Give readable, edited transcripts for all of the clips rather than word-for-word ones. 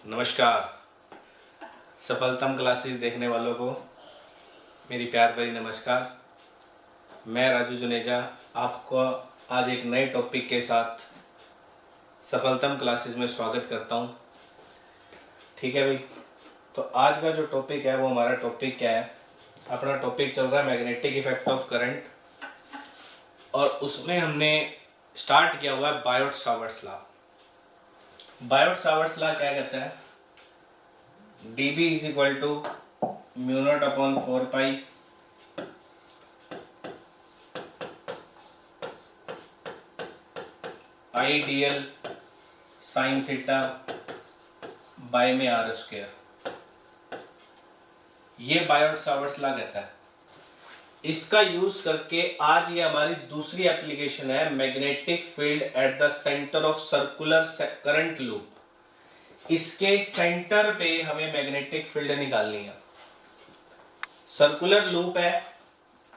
नमस्कार। सफलतम क्लासेस देखने वालों को मेरी प्यार भरी नमस्कार। मैं राजू जुनेजा आपको आज एक नए टॉपिक के साथ सफलतम क्लासेस में स्वागत करता हूं। ठीक है भाई, तो आज का जो टॉपिक है वो हमारा टॉपिक क्या है? अपना टॉपिक चल रहा है मैग्नेटिक इफेक्ट ऑफ करंट, और उसमें हमने स्टार्ट किया हुआ है बायोट-सावर्ट्स लॉ। बायोट-सावर्ट्स लॉ क्या कहता है? dB is equal to mu naught upon 4 pi I D L sine theta by में आर स्क्वायर। ये बायोट-सावर्ट्स लॉ कहता है। इसका यूज करके आज ये हमारी दूसरी एप्लीकेशन है, magnetic field at the centre of circular current loop. इसके सेंटर पे हमें मैग्नेटिक फील्ड निकालनी है। सर्कुलर लूप है,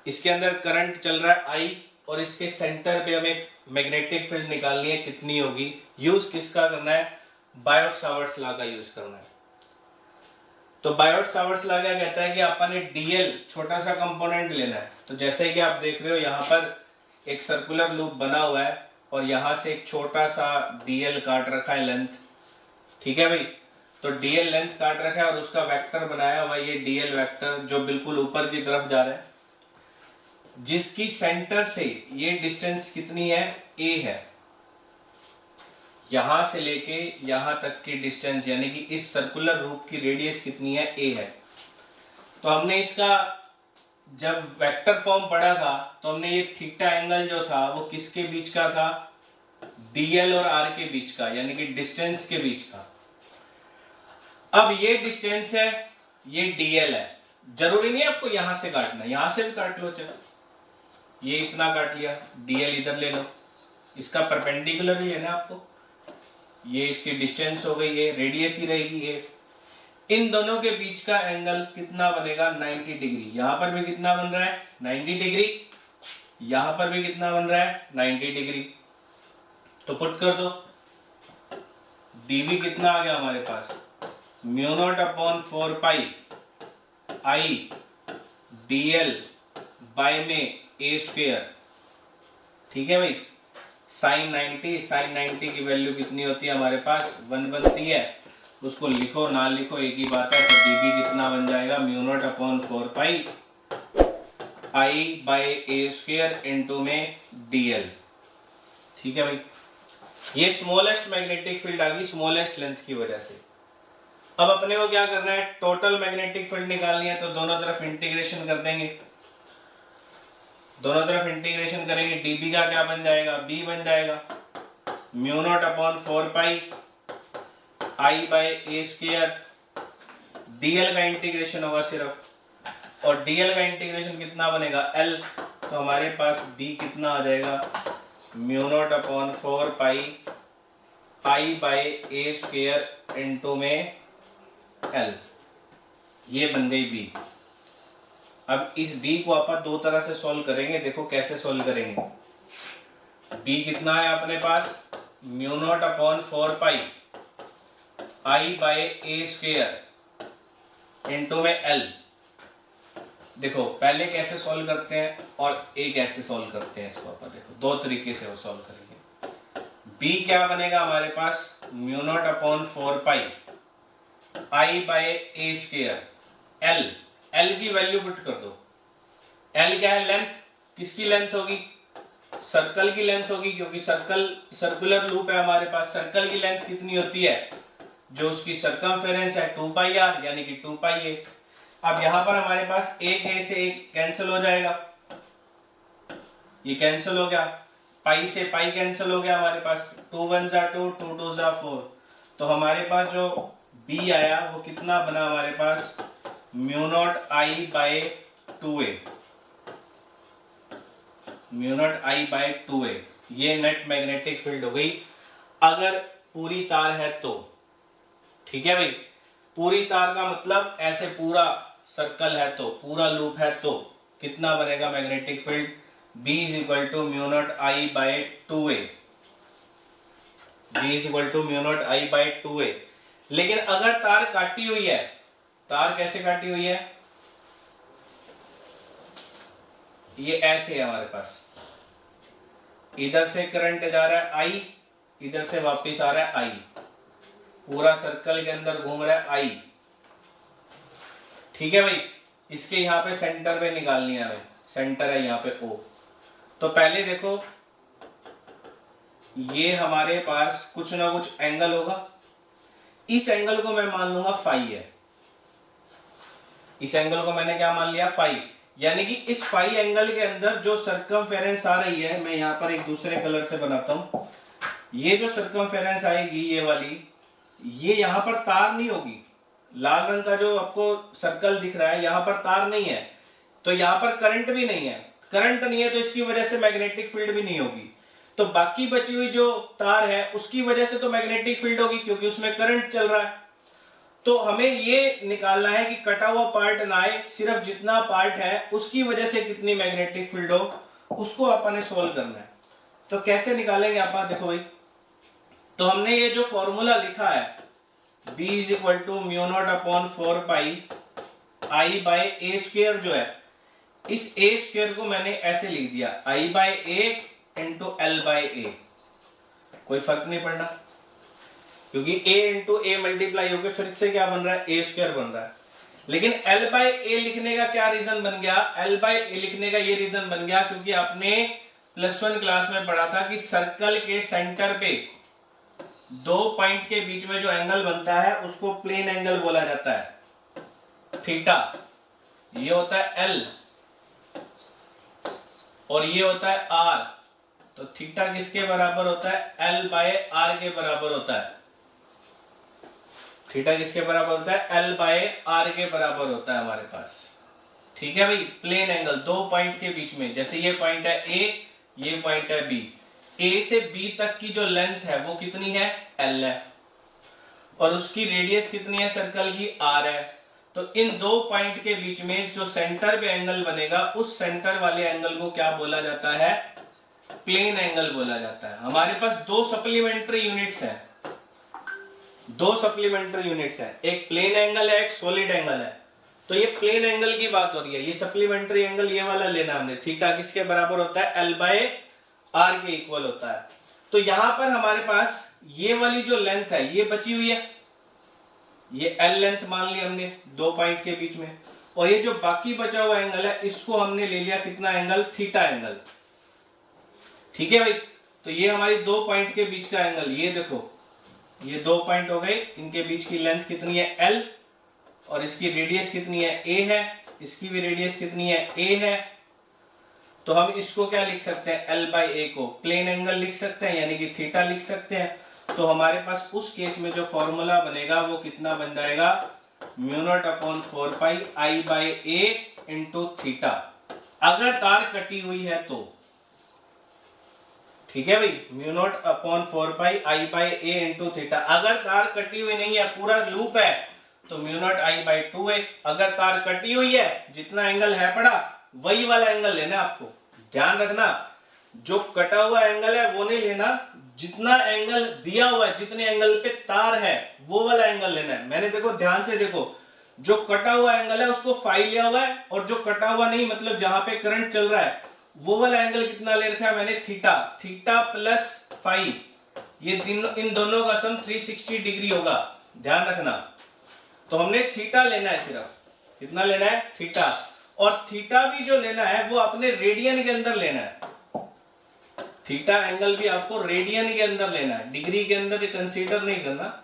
इसके अंदर करंट चल रहा है आई, और इसके सेंटर पे हमें मैग्नेटिक फील्ड निकालनी है। कितनी होगी? यूज किसका करना है? बायोट-सावर्ट्स लॉ का यूज करना है। तो बायोट-सावर्ट्स लॉ क्या कहता है कि अपन एक डीएल छोटा सा कंपोनेंट लेना है। तो जैसे कि आप देख रहे हो यहाँ पर एक सर्कुलर लूप बना हुआ है, और यहाँ से एक छोटा सा डीएल काट रखा है लेंथ। ठीक है भाई, तो डीएल लेंथ काट रखा है और उसका वेक्टर बनाया हुआ ये डीएल वेक्टर जो बिल्कुल ऊपर की तरफ जा रहा है, जिसकी सेंटर से ये डिस्टेंस कितनी है? ए है। यहां से लेके यहां तक की डिस्टेंस यानी कि इस सर्कुलर लूप की रेडियस कितनी है? ए है। तो हमने इसका जब वेक्टर फॉर्म पढ़ा था तो हमने ये थीटा एंगल जो था वो किसके बीच का था? डीएल और आर के बीच का, यानी कि डिस्टेंस के बीच का। अब ये डिस्टेंस है, ये डीएल है। जरूरी नहीं है आपको यहां से काटना, यहां से भी काट लो। चलो, ये इतना काट लिया, डीएल इधर ले लो, इसका परपेंडिकुलर ही है ना आपको। ये इसकी डिस्टेंस हो गई है, रेडियस ही रहेगी ये। इन दोनों के बीच का एंगल कितना बनेगा? 90 डिग्री। यहां पर भी कितना बन रहा है? 90 डिग्री। यहां पर भी कितना बन रहा है? 90 डिग्री। तो पुट कर दो, dB कितना आ गया हमारे पास? म्यू नॉट अपॉन 4 पाई आई dl बाय में a स्क्वायर। ठीक है भाई, साइन 90 की वैल्यू कितनी होती है हमारे पास? 1 बनती है। उसको लिखो ना लिखो एक ही बात है। तो dB कितना बन जाएगा? Mu naught upon 4 pi I by a square into में dl। ठीक है भाई, ये स्मॉलेस्ट मैग्नेटिक फील्ड आ गई, स्मॉलेस्ट लेंथ की वजह से। अब अपने को क्या करना है? टोटल मैग्नेटिक फील्ड निकालनी है। तो दोनों तरफ इंटीग्रेशन कर देंगे, दोनों तरफ इंटीग्रेशन करेंगे। dB का क्या बन जाएगा? b बन जाएगा mu naught upon 4 pi I by A square. dl का इंटीग्रेशन होगा सिर्फ, और dl का इंटीग्रेशन कितना बनेगा? l। तो हमारे पास b कितना आ जाएगा? Mu naught upon 4 pi I by A square into में l। ये बन गई b। अब इस b को आप दो तरह से सॉल्व करेंगे। देखो कैसे सॉल्व करेंगे। b कितना है अपने पास? Mu naught upon 4 pi I by A square into में l। देखो पहले कैसे सॉल्व करते हैं और a कैसे सॉल्व करते हैं, इसको अपन देखो दो तरीके से वो सॉल्व करेंगे। b क्या बनेगा हमारे पास? Mu naught upon 4 pi I by A square l। l की वैल्यू पुट कर दो। l क्या है? लेंथ। किसकी लेंथ होगी? सर्कल की लेंथ होगी, क्योंकि सर्कुलर लूप है हमारे पास। सर्कल की लेंथ कितनी होती है? जो उसकी सरकमफेरेंस है 2 पाई आर, यानी कि 2 पाई ए। अब यहां पर हमारे पास एक ए से एक कैंसिल हो जाएगा, ये कैंसिल हो गया। पाई से पाई कैंसिल हो गया हमारे पास। 2 1 जा 2, 2 2 जा 4। तो हमारे पास जो b आया वो कितना बना हमारे पास? Mu naught I by 2a। Mu naught I by 2a। ये नेट मैग्नेटिक फील्ड हो गई अगर पूरी तार है तो। ठीक है भाई, पूरी तार का मतलब ऐसे पूरा सर्कल है तो, पूरा लूप है तो कितना बनेगा magnetic field? B is equal to mu naught I by 2a। B is equal to mu naught I by 2a। लेकिन अगर तार काटी हुई है, तार कैसे काटी हुई है, ये ऐसे है हमारे पास, इधर से करंट जा रहा है आई, इधर से वापस आ रहा है आई, पूरा सर्कल के अंदर घूम रहा है आई। ठीक है भाई, इसके यहाँ पे सेंटर पे निकालनी है हमें, सेंटर है यहाँ पे ओ। तो पहले देखो ये हमारे पास कुछ ना कुछ एंगल होगा, इस एंगल को मैं मान लूंगा फाई है, इस एंगल को मैंने क्या मान लिया, फाई। यानी कि इस फाई एंगल के अंदर जो सर्कमफेरेंस आ रही है, मैं यहां पर एक दूसरे कलर से बनाता हूं, ये जो सर्कमफेरेंस आएगी ये वाली, ये यहां पर तार नहीं होगी, लाल रंग का जो आपको सर्कल दिख रहा है यहां पर तार नहीं है, तो यहां पर करंट भी नहीं है, करंट नहीं है तो इसकी वजह से मैग्नेटिक फील्ड भी नहीं होगी। तो बाकी बची हुई जो तार है उसकी वजह से तो मैग्नेटिक फील्ड होगी क्योंकि उसमें करंट चल रहा है। तो हमें ये निकालना है कि कटा हुआ पार्ट ना आए, सिर्फ जितना पार्ट है उसकी वजह से कितनी मैग्नेटिक फील्ड हो, उसको अपन ने सोल्व करना है। तो कैसे निकालेंगे आप, देखो भाई, तो हमने ये जो फॉर्मूला लिखा है B is equal to mu naught upon 4 pi I by A square, जो है इस ए स्क्वायर को मैंने ऐसे लिख दिया I by A into L by A, कोई फर्क नहीं पड़ना क्योंकि a इंटू ए मल्टीप्लाई होकर फिर से क्या बन रहा है, ए स्क्वायर बन रहा है। लेकिन l बाय ए लिखने का क्या रीजन बन गया, l बाय ए लिखने का ये रीजन बन गया क्योंकि आपने +1 क्लास में पढ़ा था कि सर्कल के सेंटर पे दो पॉइंट के बीच में जो एंगल बनता है उसको प्लेन एंगल बोला जाता है, थीटा। ये होता है l और ये होता है r, तो थीटा किसके बराबर होता है, l बाय r के बराबर होता है। थीटा किसके बराबर होता है, l बाय r के बराबर होता है हमारे पास। ठीक है भाई, प्लेन एंगल दो पॉइंट के बीच में, जैसे ये पॉइंट है a, ये पॉइंट है b, a से b तक की जो लेंथ है वो कितनी है, l है, और उसकी रेडियस कितनी है सर्कल की, r है। तो इन दो पॉइंट के बीच में जो सेंटर पे एंगल बनेगा उस सेंटर वाले एंगल को क्या बोला जाता है, प्लेन एंगल बोला जाता है। हमारे पास दो सप्लीमेंट्री यूनिट्स हैं, दो सप्लीमेंट्री यूनिट्स हैं, एक प्लेन एंगल है, एक सॉलिड एंगल है। तो ये प्लेन एंगल की बात हो रही है, ये सप्लीमेंट्री एंगल ये वाला लेना हमने, थीटा किसके बराबर होता है, l बाय r के इक्वल होता है। तो यहां पर हमारे पास ये वाली जो लेंथ है ये बची हुई है, ये l लेंथ मान ली हमने दो पॉइंट के बीच में, और ये जो बाकी बचा हुआ एंगल है इसको हमने ले लिया कितना एंगल, थीटा एंगल। ठीक है भाई, तो ये हमारी दो पॉइंट के बीच का एंगल, ये देखो ये दो पॉइंट हो गए, इनके बीच की लेंथ कितनी है, l, और इसकी रेडियस कितनी है, a है, इसकी भी रेडियस कितनी है, a है। तो हम इसको क्या लिख सकते हैं, l बाय a को प्लेन एंगल लिख सकते हैं, यानी कि थीटा लिख सकते हैं। तो हमारे पास उस केस में जो फॉर्मूला बनेगा वो कितना बन जाएगा, mu naught upon 4 pi I by A into theta, अगर तार कटी हुई है तो। ठीक है भाई, mu naught upon 4 pi I by A into theta. अगर तार कटी हुई नहीं है, पूरा लूप है, तो म्यू नॉट आई बाय 2 है। अगर तार कटी हुई है, जितना एंगल है पड़ा वही वाला एंगल लेना है आपको। ध्यान रखना, जो कटा हुआ एंगल है वो नहीं लेना, जितना एंगल दिया हुआ है, जितने एंगल पे तार है वो वाला एंगल लेना है। मैंने देखो ध्यान से देखो, जो कटा हुआ एंगल है उसको फाई लिया हुआ है, और जो कटा हुआ नहीं मतलब जहां पे करंट चल रहा है वो वाला एंगल कितना ले रखा है मैंने, थीटा। थीटा प्लस फाई, ये इन दोनों का सम 360 डिग्री होगा, ध्यान रखना। तो हमने थीटा लेना है, सिर्फ कितना लेना है, थीटा। और थीटा भी जो लेना है वो अपने रेडियन के अंदर लेना है। थीटा एंगल भी आपको रेडियन के अंदर लेना है, डिग्री के अंदर कंसीडर नहीं करना,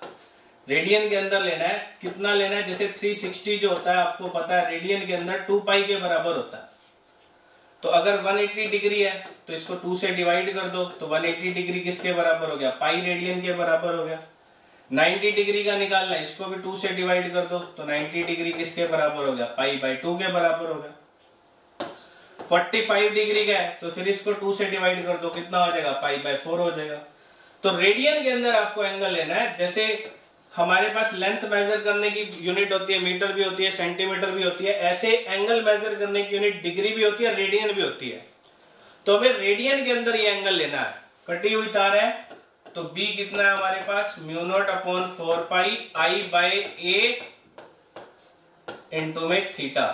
रेडियन के अंदर लेना है। कितना लेना है, जैसे 360 जो होता है आपको पता है रेडियन के अंदर 2 पाई के बराबर होता है। तो अगर 180 डिग्री है तो इसको 2 से डिवाइड कर दो, तो 180 डिग्री किसके बराबर हो गया, पाई रेडियन के बराबर हो गया। 90 डिग्री का निकालना है, इसको भी 2 से डिवाइड कर दो, तो 90 डिग्री किसके बराबर हो गया, पाई बाय 2 के बराबर हो गया। 45 डिग्री का है तो फिर इसको 2 से डिवाइड कर दो, कितना हो जाएगा, पाई बाय 4 हो जाएगा। तो रेडियन के अंदर आपको एंगल लेना है। जैसे हमारे पास लेंथ मेजर करने की यूनिट होती है, मीटर भी होती है, सेंटीमीटर भी होती है, ऐसे एंगल मेजर करने की यूनिट डिग्री भी होती है, रेडियन भी होती है। तो हमें रेडियन के अंदर ये एंगल लेना है। कटी हुई तार है तो B कितना है हमारे पास, mu naught upon 4 pi I by A into में थीटा।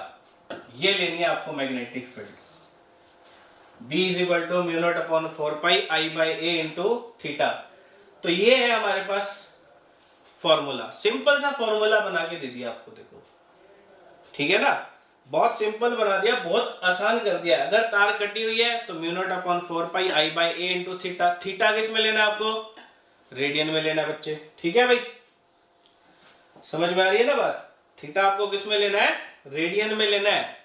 ये लेनी है आपको magnetic field. B is equal to mu naught upon 4 pi I by A into theta. तो ये है हमारे पास फॉर्मूला, सिंपल सा फॉर्मूला बना के दे दिया आपको, देखो ठीक है ना, बहुत सिंपल बना दिया, बहुत आसान कर दिया। अगर तार कटी हुई है तो mu naught upon 4 pi I by A into theta. Theta किस में लेना है आपको, रेडियन में लेना है बच्चे, ठीक है भाई, समझ में आ रही है ना बात। थीटा आपको किस में लेना है, रेडियन में लेना है,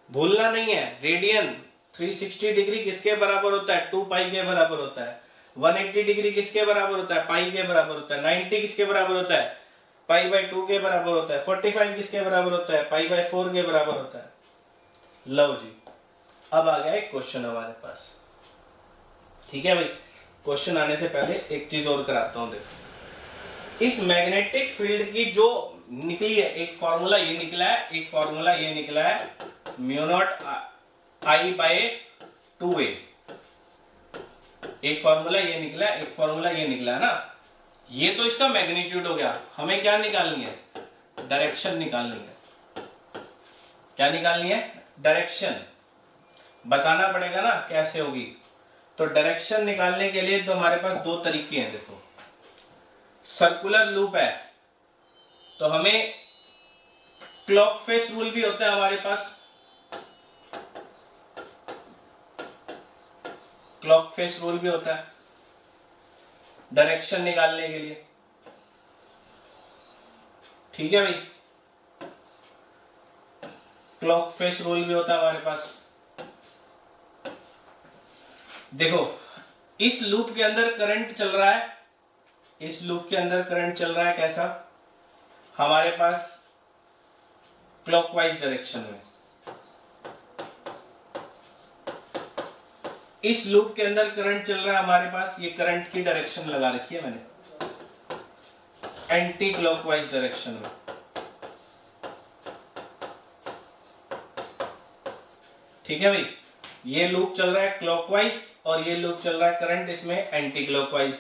भूलना नहीं है। रेडियन 360 डिग्री किसके बराबर होता है, 2 पाई के बराबर होता है। 180 डिग्री किसके बराबर होता है, पाई के बराबर होता है। 90 किसके बराबर होता है, पाई बाय 2 के बराबर होता है। 45 किसके बराबर होता है, पाई बाय 4 के बराबर होता है। लो जी, अब आ गया एक क्वेश्चन हमारे पास, ठीक है भाई। क्वेश्चन आने से पहले एक चीज और कराता हूं, देखो इस मैग्नेटिक फील्ड की जो निकली है, एक फॉर्मूला ये निकला है, एक फॉर्मूला ये निकला है, mu naught I bye 2A। एक फॉर्मूला ये निकला है, एक फॉर्मूला ये निकला है ना। ये तो इसका मैग्नीट्यूड हो गया। हमें क्या निकालनी है, डायरेक्शन निकालनी है। क्या निकालनी है, डायरेक्शन। बताना पड़ेगा ना कैसे होगी। तो डायरेक्शन निकालने के लिए तो हमारे पास दो तरीके हैं। देखो सर्कुलर लूप है तो हमें क्लॉक फेस रूल भी होता है हमारे पास, क्लॉक फेस रूल भी होता है डायरेक्शन निकालने के लिए, ठीक है भाई। क्लॉक फेस रूल भी होता है हमारे पास। देखो इस लूप के अंदर करंट चल रहा है, इस लूप के अंदर करंट चल रहा है कैसा, हमारे पास क्लॉकवाइज डायरेक्शन में। इस लूप के अंदर करंट चल रहा है हमारे पास, ये करंट की डायरेक्शन लगा रखी है मैंने एंटी क्लॉकवाइज डायरेक्शन में, ठीक है भाई। ये लूप चल रहा है क्लॉकवाइज और ये लूप चल रहा है करंट इसमें एंटी क्लॉकवाइज।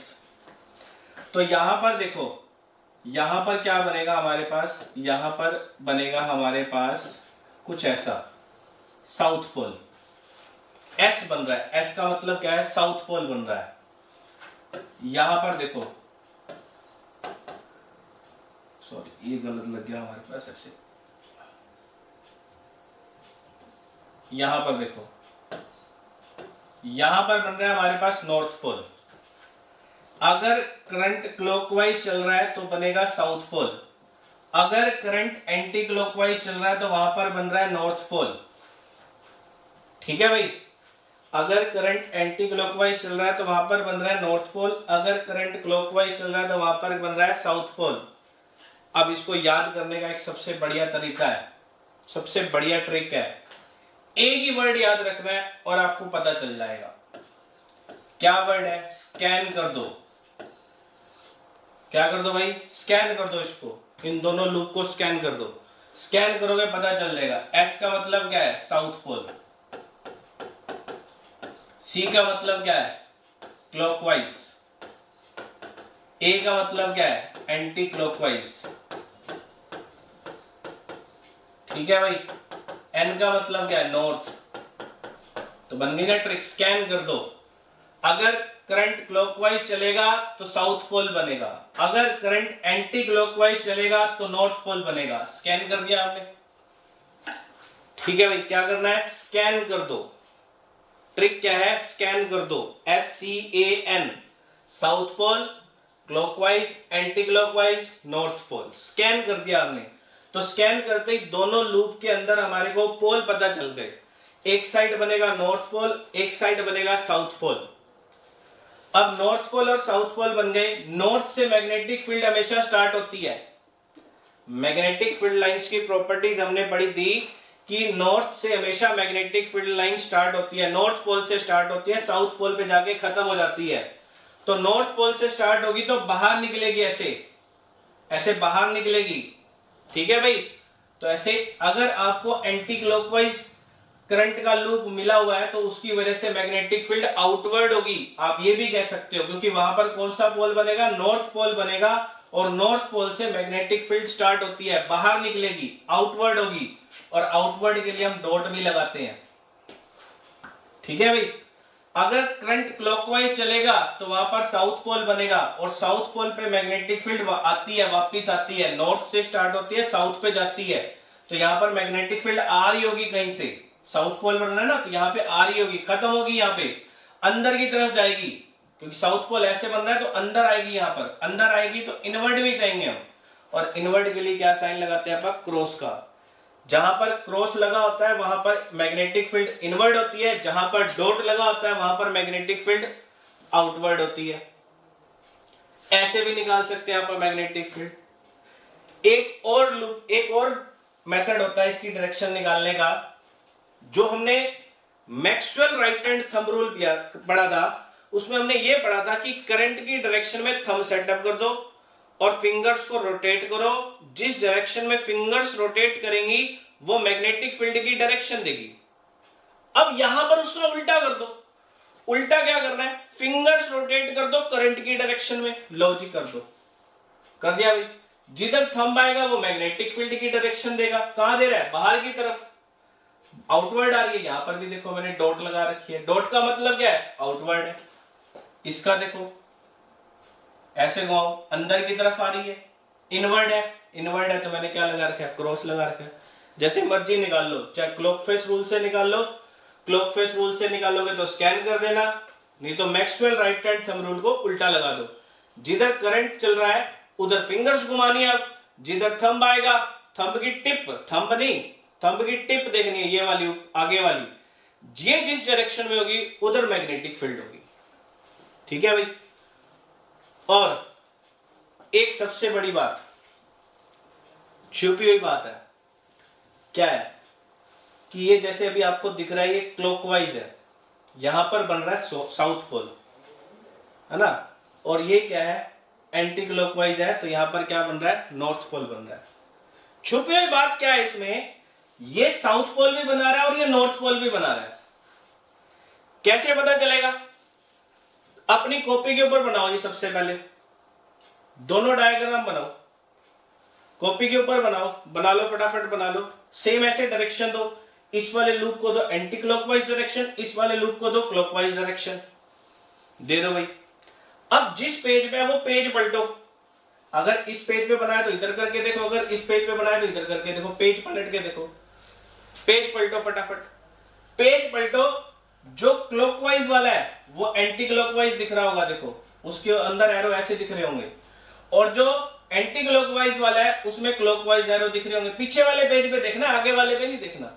तो यहां पर देखो, यहां पर क्या बनेगा हमारे पास, यहां पर बनेगा हमारे पास कुछ ऐसा, साउथ पोल एस बन रहा है। एस का मतलब क्या है, साउथ पोल बन रहा है। यहां पर देखो, सॉरी ये गलत लग गया हमारे पास, ऐसे यहां पर देखो, यहां पर बन रहा है हमारे पास नॉर्थ पोल। अगर करंट क्लॉकवाइज चल रहा है तो बनेगा साउथ पोल, अगर करंट एंटी क्लॉकवाइज चल रहा है तो वहां पर बन रहा है नॉर्थ पोल, ठीक है भाई। अगर करंट एंटी क्लॉकवाइज चल रहा है तो वहां पर बन रहा है नॉर्थ पोल, अगर करंट क्लॉकवाइज चल रहा है तो वहां पर बन रहा है साउथ पोल। अब इसको याद करने का एक सबसे बढ़िया तरीका है, सबसे बढ़िया ट्रिक है, एक ही वर्ड याद रखना है और आपको पता चल जाएगा। क्या वर्ड है, स्कैन कर दो। क्या कर दो भाई, स्कैन कर दो इसको, इन दोनों लूप को स्कैन कर दो। स्कैन करोगे पता चल जाएगा। एस का मतलब क्या है, साउथ पोल। सी का मतलब क्या है, क्लॉकवाइज। ए का मतलब क्या है, एंटी क्लॉकवाइज, ठीक है भाई। एन का मतलब क्या है, नॉर्थ। तो बन गई ना ट्रिक, स्कैन कर दो। अगर करंट क्लॉकवाइज चलेगा तो साउथ पोल बनेगा, अगर करंट एंटी क्लॉकवाइज चलेगा तो नॉर्थ पोल बनेगा। स्कैन कर दिया आपने, ठीक है भाई। क्या करना है, स्कैन कर दो। ट्रिक क्या है, स्कैन कर दो, SCAN, south pole, clockwise, anti clockwise, north pole. Scan कर दिया आपने, तो स्कैन करते ही दोनों लूप के अंदर हमारे को पोल पता चल गए। एक साइड बनेगा नॉर्थ पोल, एक साइड बनेगा साउथ पोल। अब नॉर्थ पोल और साउथ पोल बन गए। नॉर्थ से मैग्नेटिक फील्ड हमेशा स्टार्ट होती है। मैग्नेटिक फील्ड लाइंस की प्रॉपर्टीज हमने पढ़ी थी कि नॉर्थ से हमेशा मैग्नेटिक फील्ड लाइन स्टार्ट होती है, नॉर्थ पोल से स्टार्ट होती है, साउथ पोल पे जाके खत्म हो जाती है। तो नॉर्थ पोल से स्टार्ट होगी तो बाहर निकलेगी, ऐसे ऐसे बाहर निकलेगी, ठीक है भाई। तो ऐसे अगर आपको एंटी क्लॉकवाइज करंट का लूप मिला हुआ है तो उसकी वजह से मैग्नेटिक फील्ड आउटवर्ड होगी, आप ये भी कह सकते हो, क्योंकि वहां पर कौन सा पोल बनेगा, नॉर्थ पोल बनेगा, और नॉर्थ पोल से मैग्नेटिक फील्ड स्टार्ट होती है, बाहर निकलेगी, आउटवर्ड होगी, और आउटवर्ड के लिए हम डॉट भी लगाते हैं। ठीक है भाई, अगर करंट क्लॉकवाइज चलेगा तो वहां पर साउथ पोल बनेगा, और साउथ पोल पे मैग्नेटिक फील्ड आती है, वापस आती है, नॉर्थ से स्टार्ट होती है, साउथ पे जाती है, तो यहां पर मैग्नेटिक फील्ड आ रही होगी कहीं से, साउथ पोल बन रहा है ना, तो यहाँ पे आ रही होगी, खत्म होगी, यहाँ पे अंदर की तरफ जाएगी, क्योंकि साउथ पोल ऐसे बन रहा है तो अंदर आएगी, यहाँ पर अंदर आएगी तो इनवर्ट भी कहेंगे हम, और इनवर्ट के लिए क्या साइन लगाते हैं अपन, क्रॉस का। जहां पर क्रॉस लगा होता है वहां पर मैग्नेटिक फील्ड इनवर्ट होती है, जहां पर डॉट लगा होता है वहां पर मैग्नेटिक फील्ड आउटवर्ड होती है। ऐसे भी निकाल सकते हैं आप मैग्नेटिक फील्ड। एक और लूप, एक और मेथड होता है इसकी डायरेक्शन निकालने का, जो हमने Maxwell right hand thumb rule पढ़ा था, उसमें हमने ये पढ़ा था कि करंट की डायरेक्शन में थंब सेटअप कर दो और फिंगर्स को रोटेट करो, जिस डायरेक्शन में फिंगर्स रोटेट करेंगी वो मैग्नेटिक फील्ड की डायरेक्शन देगी। अब यहां पर उसका उल्टा कर दो। उल्टा क्या करना है, फिंगर्स रोटेट कर दो करंट की डायरेक्शन में, लॉजिक कर दो, कर दिया भाई। जिधर थंब आएगा वो मैग्नेटिक फील्ड की डायरेक्शन देगा, कहां दे रहा है, बाहर की तरफ, आउटवर्ड आ रही है। यहां पर भी देखो मैंने डॉट लगा रखी है, डॉट का मतलब क्या है, आउटवर्ड है। इसका देखो ऐसे घुमाओ, अंदर की तरफ आ रही है, इनवर्ड है, इनवर्ड है तो मैंने क्या लगा रखा है, क्रॉस लगा रखा है। जैसे मर्जी निकाल लो, चाहे क्लॉक फेस रूल से निकाल लो, क्लॉक फेस रूल से निकालोगे तो स्कैन कर देना, नहीं तो Maxwell right hand thumb rule को उल्टा लगा दो। जिधर करंट चल रहा है उधर फिंगर्स घुमानी है, अब जिधर थंब आएगा, थंब की टिप, थंब नहीं, थंब की टिप देखनी है, ये वाली आगे वाली, ये जिस डायरेक्शन में होगी उधर मैग्नेटिक फील्ड होगी। ठीक है भाई। और एक सबसे बड़ी बात, छुपी हुई बात है, क्या है कि ये जैसे अभी आपको दिख रहा है ये क्लॉकवाइज है, यहां पर बन रहा है साउथ पोल, है ना, और ये क्या है, एंटी क्लॉकवाइज है, तो यहां पर क्या बन रहा है, नॉर्थ पोल बन रहा है। छुपी हुई बात क्या है इसमें, ये साउथ पोल भी बना रहा है और ये नॉर्थ पोल भी बना रहा है। कैसे पता चलेगा, अपनी कॉपी के ऊपर बनाओ, ये सबसे पहले दोनों डायग्राम बनाओ, कॉपी के ऊपर बनाओ, बना लो, फटाफट बना लो। सेम ऐसे डायरेक्शन दो, इस वाले लूप को दो एंटी क्लॉकवाइज डायरेक्शन, इस वाले लूप को दो क्लॉकवाइज डायरेक्शन, दे दो भाई। अब जिस पेज पे है वो पेज पलटो, अगर इस पेज पे बनाया तो इधर करके देखो, अगर इस पेज पे बनाया तो इधर करके देखो, पेज पलट के देखो, पेज पलटो फटाफट, पेज पलटो। जो क्लॉकवाइज वाला है वो एंटी क्लॉकवाइज दिख रहा होगा, देखो उसके अंदर एरो ऐसे दिख रहे होंगे, और जो एंटी क्लॉकवाइज वाला है उसमें क्लॉकवाइज एरो दिख रहे होंगे। पीछे वाले पेज पे देखना, आगे वाले पे नहीं देखना,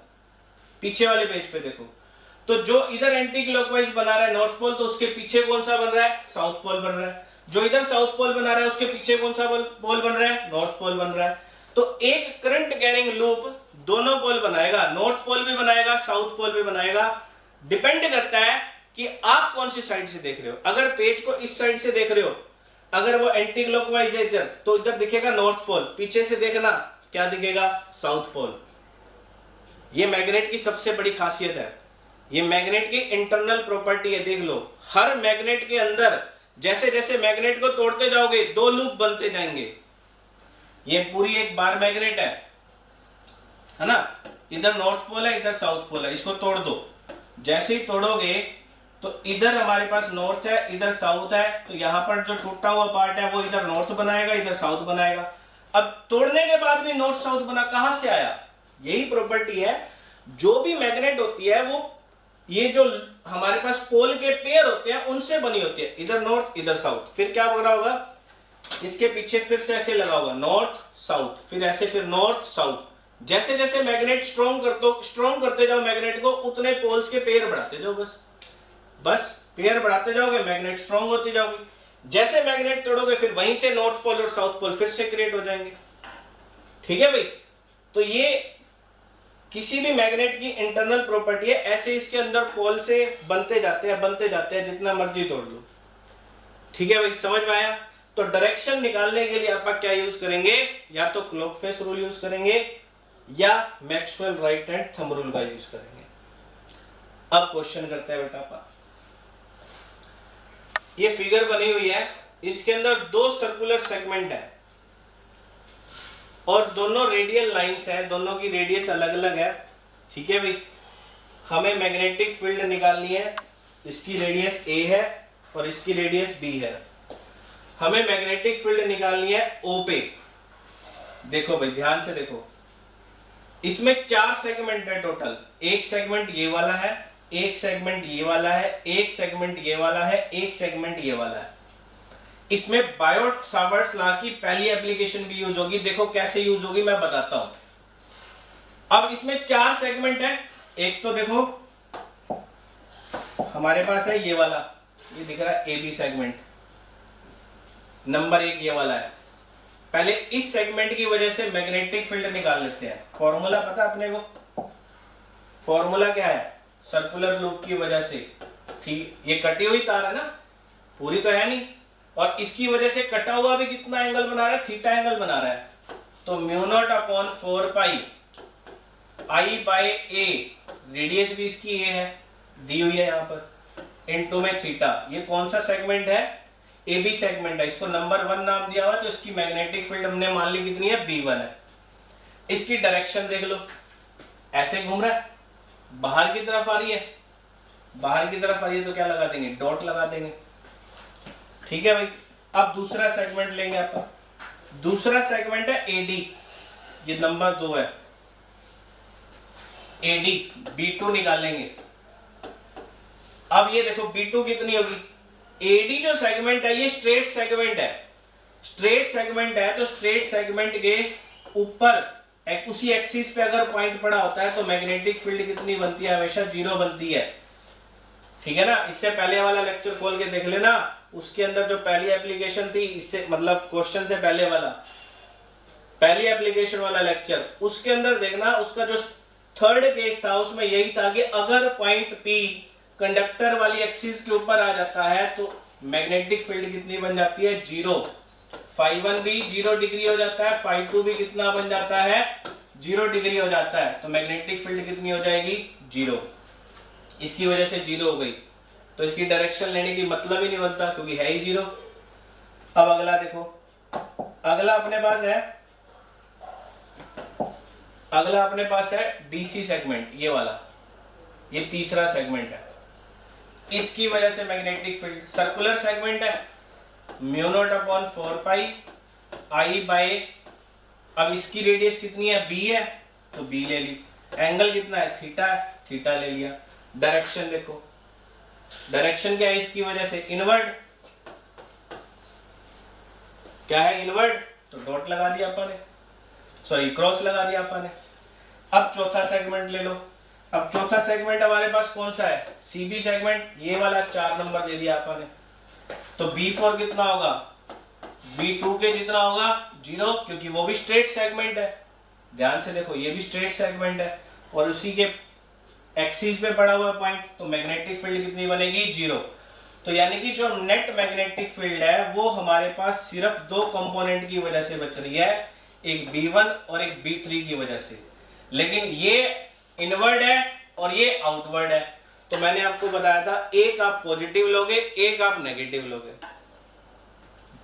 पीछे वाले पेज पे देखो। तो जो इधर एंटी क्लॉकवाइज बना रहा है नॉर्थ पोल, तो उसके पीछे कौन सा बन रहा है, साउथ पोल बन रहा है। जो इधर साउथ पोल बना रहा है उसके पीछे कौन सा पोल बन रहा है, नॉर्थ पोल बन रहा है। तो एक करंट कैरिंग लूप दोनों पोल बनाएगा, नॉर्थ पोल भी बनाएगा, साउथ पोल भी बनाएगा। डिपेंड करता है कि आप कौन सी साइड से देख रहे हो। अगर पेज को इस साइड से देख रहे हो, अगर वो एंटी क्लॉकवाइज है इधर, तो इधर दिखेगा नॉर्थ पोल, पीछे से देखना क्या दिखेगा, साउथ पोल। ये मैग्नेट की सबसे बड़ी खासियत है, ये मैग्नेट की इंटरनल प्रॉपर्टी है। देख लो, हर मैग्नेट के अंदर जैसे जैसे मैग्नेट को तोड़ते जाओगे दो लूप बनते जाएंगे। ये पूरी एक बार मैग्नेट है ना, इधर नॉर्थ पोल है, इधर साउथ पोल है, इसको तोड़ दो। जैसे ही तोड़ोगे तो इधर हमारे पास नॉर्थ है, इधर साउथ है, तो यहां पर जो टूटा हुआ पार्ट है वो इधर नॉर्थ बनाएगा, इधर साउथ बनाएगा। अब तोड़ने के बाद भी नॉर्थ साउथ बना, कहां से आया, यही प्रॉपर्टी है। जो भी मैग्नेट होती है वो ये जो हमारे पास पोल के पेयर होते हैं उनसे बनी होती है, इधर नॉर्थ इधर साउथ। फिर क्या बना होगा, इसके पीछे फिर से ऐसे लगा होगा नॉर्थ साउथ, फिर ऐसे, फिर नॉर्थ साउथ। जैसे जैसे मैग्नेट स्ट्रॉन्ग करते जाओ मैग्नेट को, उतने पोल्स के पेयर बढ़ाते जाओ, बस पेयर बढ़ाते जाओगे, मैग्नेट स्ट्रॉन्ग होती जाओगी। जैसे मैग्नेट तोड़ोगे फिर वहीं से नॉर्थ पोल और साउथ पोल फिर से क्रिएट हो जाएंगे। ठीक है भाई। तो ये किसी भी मैग्नेट की इंटरनल प्रॉपर्टी है, ऐसे इसके अंदर पोल से बनते जाते हैं जितना मर्जी तोड़ लो। ठीक है भाई, समझ में आया। तो डायरेक्शन निकालने के लिए आप क्या यूज करेंगे, या तो क्लॉक फेस रूल यूज करेंगे या Maxwell right hand thumb rule का यूज करेंगे। अब क्वेश्चन करते हैं बेटा अपन। ये फिगर बनी हुई है, इसके अंदर दो सर्कुलर सेगमेंट है और दोनों रेडियल लाइंस है, दोनों की रेडियस अलग अलग है। ठीक है भाई, हमें मैग्नेटिक फील्ड निकालनी है। इसकी रेडियस a है और इसकी रेडियस b है। हमें मैग्नेटिक फील्ड निकालनी है O पे। देखो भाई ध्यान से देखो, इसमें 4 सेगमेंट है टोटल। एक सेगमेंट ये वाला है, एक सेगमेंट ये वाला है, एक सेगमेंट ये वाला है, एक सेगमेंट ये वाला है। इसमें बायोट सावर्ट्स लॉ की पहली एप्लीकेशन भी यूज होगी। देखो कैसे यूज होगी मैं बताता हूं। अब इसमें 4 सेगमेंट है। एक तो देखो हमारे पास है ये वाला, ये दिख रहा है AB सेगमेंट, नंबर 1 ये वाला है। पहले इस सेगमेंट की वजह से मैग्नेटिक फील्ड निकाल लेते हैं। फॉर्मूला पता अपने को? फॉर्मूला क्या है? सर्कुलर लूप की वजह से थी, ये कटी हुई तार है ना, पूरी तो है नहीं, और इसकी वजह से कटा हुआ भी कितना एंगल बना रहा है? थीटा एंगल बना रहा है। तो mu naught upon 4 pi I by A, radius भी इसकी ए है, दी हुई है यहाँ पर, इनटू में थीटा। ये कौन सा सेगमेंट है? AB सेगमेंट है। इसको नंबर 1 नाम दिया हुआ, तो इसकी मैग्नेटिक फील्ड हमने मान ली कितनी है? B1 है। इसकी डायरेक्शन देख लो, ऐसे घूम रहा है, बाहर की तरफ आ रही है, बाहर की तरफ आ रही है तो क्या लगा देंगे? डॉट लगा देंगे। ठीक है भाई, अब दूसरा सेगमेंट लेंगे अपन। दूसरा सेगमेंट है AD, ये नंबर 2 है। AD B2 निकालेंगे। अब ये देखो B2 कितनी होगी? AD जो सेगमेंट है ये स्ट्रेट सेगमेंट है। स्ट्रेट सेगमेंट है तो स्ट्रेट सेगमेंट के ऊपर उसी एक्सिस पे अगर पॉइंट पड़ा होता है तो मैग्नेटिक फील्ड कितनी बनती है? हमेशा 0 बनती है। ठीक है ना? इससे पहले वाला लेक्चर खोल के देख लेना, उसके अंदर जो पहली एप्लीकेशन थी, इससे मतलब क्वेश्चन से पहले वाला, पहली एप्लीकेशन वाला लेक्चर, उसके अंदर देखना, उसका जो थर्ड केस था उसमें यही था कि अगर पॉइंट P कंडक्टर वाली एक्सिस के ऊपर आ जाता है तो मैग्नेटिक फील्ड कितनी बन जाती है? 0। φ1 भी 0 डिग्री हो जाता है, φ2 भी कितना बन जाता है? 0 डिग्री हो जाता है। तो मैग्नेटिक फील्ड कितनी हो जाएगी? 0। इसकी वजह से 0 हो गई, तो इसकी डायरेक्शन लेने की मतलब ही नहीं बनता क्योंकि है ही 0। अब अगला देखो, अगला अपने पास है DC सेगमेंट, ये वाला, ये तीसरा सेगमेंट है। इसकी वजह से मैग्नेटिक फील्ड, सर्कुलर सेगमेंट है, mu naught upon 4 pi I bye, अब इसकी रेडियस कितनी है? B है, तो B ले ली। एंगल कितना है? थीटा है, थीटा ले लिया। डायरेक्शन देखो, डायरेक्शन क्या है इसकी वजह से? इनवर्ड। क्या है? इनवर्ड, तो डॉट लगा दिया अपन ने, सॉरी क्रॉस लगा दिया अपन ने। अब चौथा सेगमेंट ले लो। अब चौथा सेगमेंट हमारे पास कौन सा है? CB सेगमेंट, ये वाला 4 नंबर दे दिया अपन ने। तो B4 कितना होगा? B2 के जितना होगा, 0, क्योंकि वो भी स्ट्रेट सेगमेंट है। ध्यान से देखो, ये भी स्ट्रेट सेगमेंट है और उसी के एक्सिस पे पड़ा हुआ पॉइंट, तो मैग्नेटिक फील्ड कितनी बनेगी? 0। तो यानी कि जो नेट मैग्नेटिक फील्ड है वो हमारे पास सिर्फ 2 कंपोनेंट की वजह से बच रही है, एक B1 और एक B3 की वजह से। लेकिन ये इनवर्ड है और ये आउटवर्ड है। तो मैंने आपको बताया था, एक आप पॉजिटिव लोगे, एक आप नेगेटिव लोगे,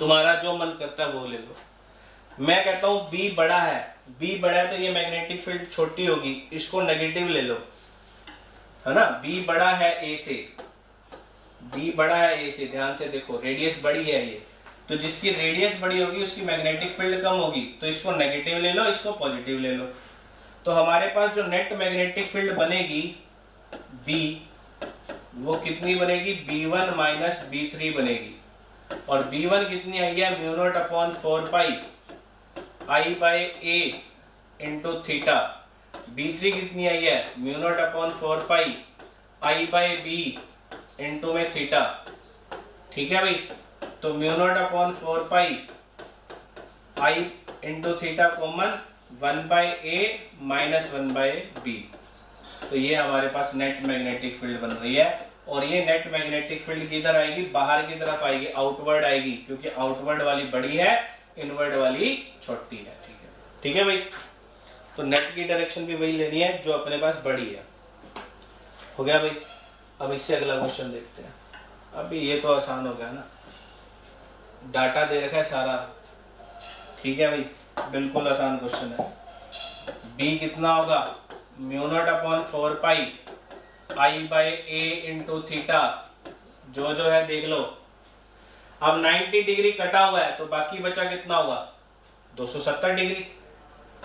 तुम्हारा जो मन करता है वो ले लो। मैं कहता हूं B बड़ा है तो ये मैग्नेटिक फील्ड छोटी होगी, इसको नेगेटिव ले लो, है ना? B बड़ा है A से, ध्यान से देखो, रेडियस बड़ी है ये, तो जिसकी रेडियस बड़ी होगी उसकी मैग्नेटिक फील्ड कम होगी, तो इसको नेगेटिव ले लो, इसको पॉजिटिव ले लो। तो हमारे पास जो नेट मैग्नेटिक फील्ड बनेगी B, वो कितनी बनेगी? B1 माइनस B3 बनेगी। और B1 कितनी आई है? Mu naught upon 4 pi I by A into theta. B3 कितनी आई है? Mu naught upon 4 pi I bye B into में थीटा। ठीक है भाई, तो म्यू नॉट अपॉन 4 पाई आई इंटू थीटा कॉमन, 1 बाय ए माइनस 1 बाय बी। तो ये हमारे पास नेट मैग्नेटिक फील्ड बन रही है। और ये नेट मैग्नेटिक फील्ड किधर आएगी? बाहर की तरफ आएगी, आउटवर्ड आएगी, क्योंकि आउटवर्ड वाली बड़ी है, इनवर्ड वाली छोटी है। ठीक है भाई, तो नेट की डायरेक्शन भी वही लेनी है जो अपने पास बड़ी है। हो गया भाई। अब इससे अगला क्वेश्चन देखते हैं। अभी ये तो आसान हो गया ना, डाटा दे रखा है सारा, ठीक है भाई, बिल्कुल आसान क्वेश्चन है। बी कितना होगा, mu naught upon 4 pi I by A into theta, जो है देख लो। अब 90 डिग्री कटा हुआ है तो बाकी बचा कितना होगा, 270 डिग्री।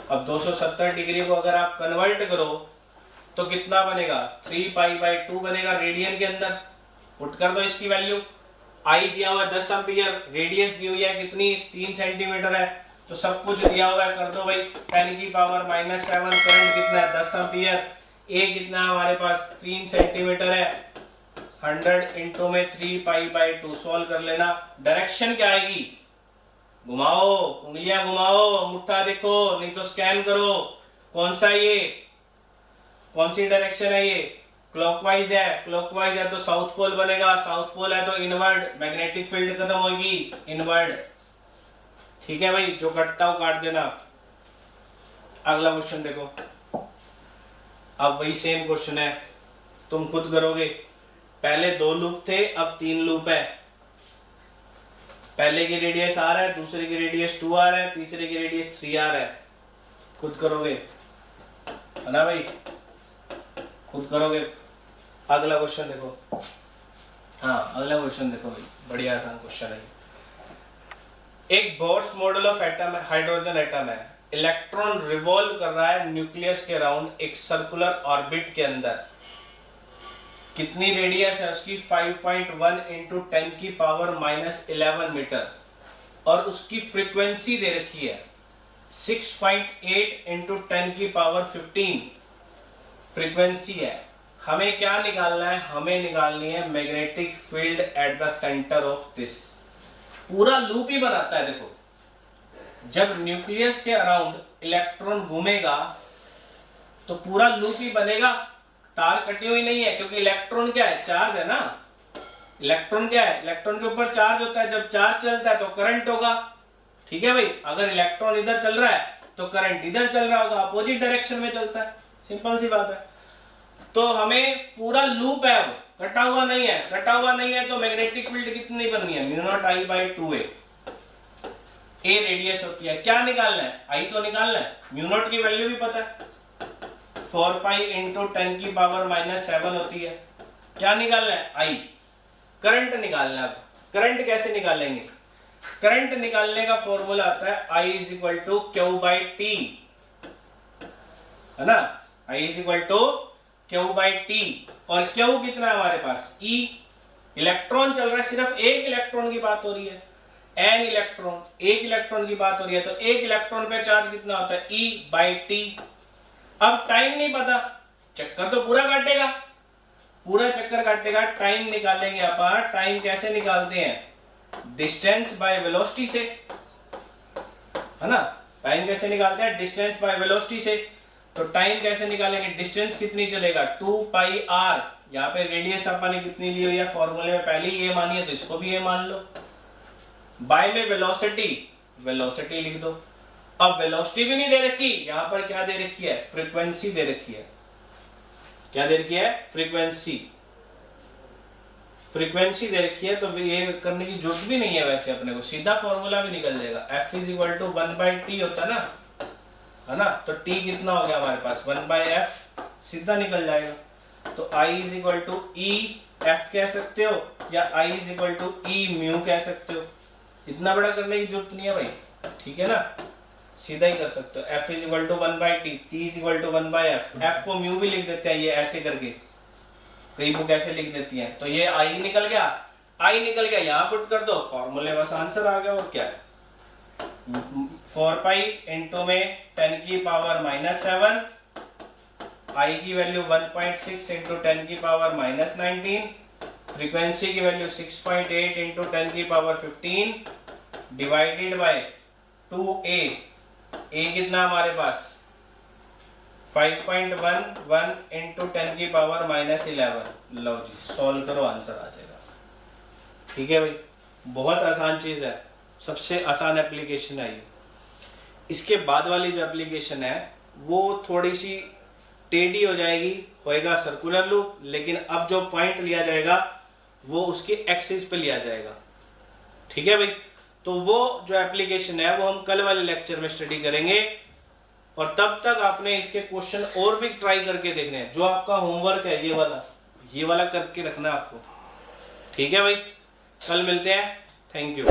अब 270 डिग्री को अगर आप कन्वर्ट करो तो कितना बनेगा, 3 पाई बाई 2 बनेगा रेडियन के अंदर। पुट कर दो इसकी वैल्यू, आई दिया हुआ 10 एम्पियर, रेडियस दी हुई है कितनी, 3 सेंटीमीटर है, तो सब कुछ दिया हुआ है, कर दो भाई 10 की पावर -7। करंट कितना है, 10 एम्पियर, ए कितना है हमारे पास, 3 सेंटीमीटर है, 100 इंटू में 3 पाई बाई 2। सॉल्व कर लेना। डायरेक्शन क्या आएगी, घुमाओ उंगलियां, घुमाओ मुट्ठा देखो, नहीं तो स्कैन करो। कौन सा ये, कौन सी डायरेक्शन है ये, क्लॉकवाइज है। क्लॉकवाइज है तो साउथ पोल बनेगा, साउथ पोल है तो इनवर्ड, मैग्नेटिक फील्ड खत्म होगी, इनवर्ड। ठीक है भाई, जो कटता हो काट देना। अगला क्वेश्चन देखो, अब वही सेम क्वेश्चन है, तुम खुद करोगे। पहले 2 लूप थे, अब 3 लूप है। पहले की रेडियस r है, दूसरे की रेडियस 2r है, तीसरे की रेडियस 3r है। खुद करोगे है ना भाई, खुद करोगे। अगला क्वेश्चन देखो, हाँ अगला क्वेश्चन देखो भाई, बढ़िया आसान क्वेश्चन है। एक Bohr's model of atom, hydrogen atom है, इलेक्ट्रॉन रिवॉल्व कर रहा है न्यूक्लियस के अराउंड एक सर्कुलर ऑर्बिट के अंदर। कितनी रेडियस है उसकी, 5.1 इंटू 10 की पावर -11 मीटर, और उसकी फ्रीक्वेंसी दे रखी है 6.8 इंटू 10 की पावर 15 फ्रीक्वेंसी है। हमें क्या निकालना है, हमें निकालनी है magnetic field at the centre of this. पूरा लूप ही बनाता है। देखो, जब न्यूक्लियस के अराउंड इलेक्ट्रॉन घूमेगा तो पूरा लूप ही बनेगा। तार कटी हुई नहीं है, क्योंकि इलेक्ट्रॉन क्या है, चार्ज है ना। इलेक्ट्रॉन क्या है, इलेक्ट्रॉन के ऊपर चार्ज होता है। जब चार्ज चलता है तो करंट होगा, ठीक है भाई। अगर इलेक्ट्रॉन इधर चल रहा है तो करंट इधर चल रहा होगा, अपोजिट डायरेक्शन में चलता है। सिंपल सी बात है। तो हमें पूरा लूप है, वो कटा हुआ नहीं है। कटा हुआ नहीं है तो मैग्नेटिक फील्ड कितनी बननी है, mu naught I by 2a। A radius होती है, क्या निकालना है, आई तो निकालना है। म्यू नॉट की वैल्यू भी पता है, 4 पाई इंटू 10 की पावर -7 होती है। क्या निकालना है, आई। करंट निकालना है। अब करंट कैसे निकालेंगे, करंट निकालने का फॉर्मूला आता है I is equal to Q by T, है ना। I is equal to Q by T, और क्यू कितना है हमारे पास, E। इलेक्ट्रॉन चल रहा है, सिर्फ एक इलेक्ट्रॉन की बात हो रही है, एन इलेक्ट्रॉन, एक इलेक्ट्रॉन की बात हो रही है, तो एक इलेक्ट्रॉन पे चार्ज कितना होता है, E बाई टी। अब टाइम नहीं पता, चक्कर तो पूरा काटेगा, पूरा चक्कर काटेगा। टाइम निकालेंगे अपन। टाइम कैसे निकालते हैं, डिस्टेंस बाय वेलोसिटी से, है ना। टाइम कैसे निकालते हैं, डिस्टेंस बाय वेलोसिटी से। तो टाइम कैसे निकालेंगे, डिस्टेंस कितनी चलेगा, 2 पाई r। यहाँ पे रेडियस अपन ने कितनी ली हुई है, फॉर्मूले में पहले ही ये मानी है तो इसको भी ये मान लो। बाय में वेलोसिटी, वेलोसिटी लिख दो। अब वेलोसिटी भी नहीं दे रखी, यहां पर क्या दे रखी है, फ्रीक्वेंसी दे रखी है। क्या दे रखी है, फ्रीक्वेंसी। फ्रीक्वेंसी दे रखी है, तो ये करने की जरूरत भी नहीं है वैसे अपने को, सीधा फॉर्मूला भी निकल जाएगा। F is equal to 1/t होता है ना, तो t कितना हो गया हमारे पास, 1/f, सीधा निकल जाएगा। तो I is equal to E F कह सकते हो, या I is equal to E mu कह सकते हो। इतना बड़ा करने की जरूरत नहीं है भाई, ठीक है ना, सीधा ही कर सकते हो। F is equal to 1/t, T is equal to 1/f। F को म्यू भी लिख देते हैं, ये ऐसे करके, कई बुक ऐसे लिख देती हैं। तो ये I निकल गया, I निकल गया, यहाँ पुट कर दो, फॉर्मूले बस आंसर आ गया। और क्या है, 4 पाई इंटू में 10 की पावर -7, I की वैल्यू 1.6 इंटू 10 की पावर -19, फ्रीक्वेंसी की वैल्यू 6.8 इंटू 10 की power 15 divided by 2a। a कितना हमारे पास, 5.11 इंटू 10 की पावर -11। लो जी, सॉल्व करो, आंसर आ जाएगा। ठीक है भाई, बहुत आसान चीज़ है, सबसे आसान एप्लीकेशन है ये। इसके बाद वाली जो एप्लीकेशन है वो थोड़ी सी टेढ़ी हो जाएगी, होएगा सर्कुलर लूप, लेकिन अब जो पॉइंट लिया जाएगा वो उसकी एक्सिस पे लिया जाएगा। ठीक है भाई, तो वो जो एप्लीकेशन है वो हम कल वाले लेक्चर में स्टडी करेंगे, और तब तक आपने इसके क्वेश्चन और भी ट्राई करके देखने हैं। जो आपका होमवर्क है ये वाला करके रखना है आपको। ठीक है भाई, कल मिलते हैं, थैंक यू।